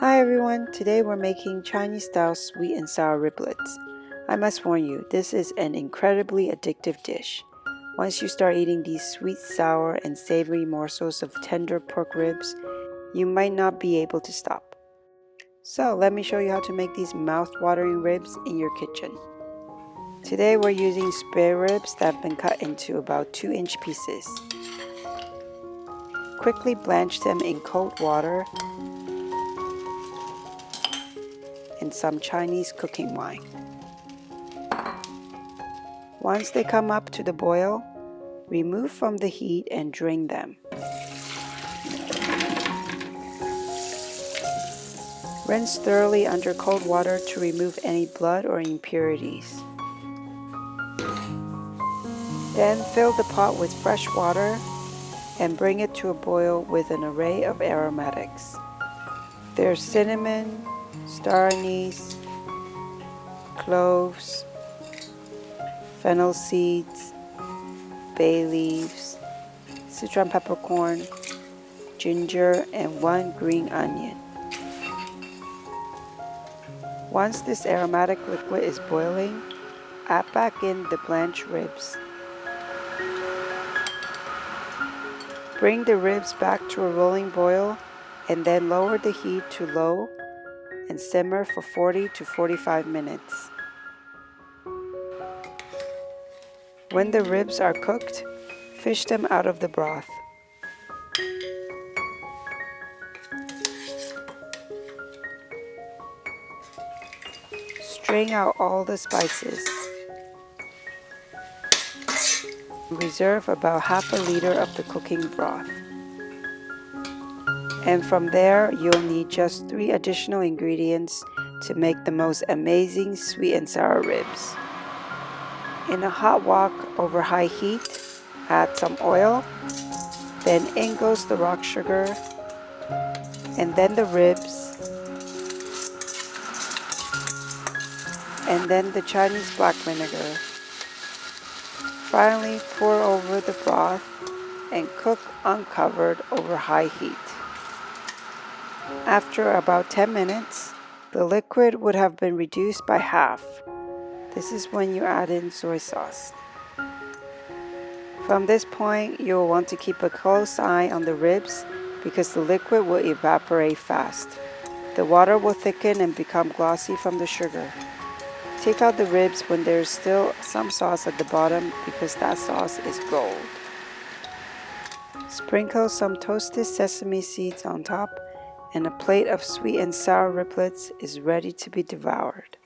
Hi everyone, today we're making Chinese style sweet and sour riblets. I must warn you, this is an incredibly addictive dish. Once you start eating these sweet, sour, and savory morsels of tender pork ribs, you might not be able to stop. So let me show you how to make these mouth-watering ribs in your kitchen. Today we're using spare ribs that have been cut into about 2-inch pieces. Quickly blanch them in cold water and some Chinese cooking wine. Once they come up to the boil, remove from the heat and drain them. Rinse thoroughly under cold water to remove any blood or impurities. Then fill the pot with fresh water and bring it to a boil with an array of aromatics. There's cinnamon, star anise, cloves, fennel seeds, bay leaves, Sichuan peppercorn, ginger, and 1 green onion. Once this aromatic liquid is boiling, add back in the blanched ribs. Bring the ribs back to a rolling boil and then lower the heat to low and simmer for 40 to 45 minutes. When the ribs are cooked, fish them out of the broth. Strain out all the spices. Reserve about half a liter of the cooking broth. And from there, you'll need just 3 additional ingredients to make the most amazing sweet and sour ribs. In a hot wok over high heat, add some oil, then in goes the rock sugar, and then the ribs, and then the Chinese black vinegar. Finally, pour over the broth and cook uncovered over high heat. After about 10 minutes, the liquid would have been reduced by half. This is when you add in soy sauce. From this point, you will want to keep a close eye on the ribs because the liquid will evaporate fast. The water will thicken and become glossy from the sugar. Take out the ribs when there is still some sauce at the bottom because that sauce is gold. Sprinkle some toasted sesame seeds on top, and a plate of sweet and sour riblets is ready to be devoured.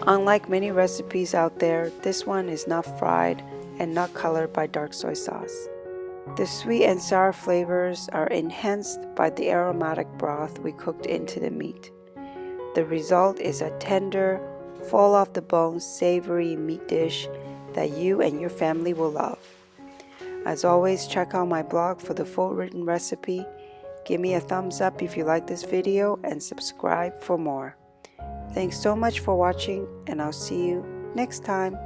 Unlike many recipes out there, this one is not fried and not colored by dark soy sauce. The sweet and sour flavors are enhanced by the aromatic broth we cooked into the meat. The result is a tender, fall off the bone, savory meat dish that you and your family will love. As always, check out my blog for the full written recipe. Give me a thumbs up if you like this video and subscribe for more. Thanks so much for watching, and I'll see you next time.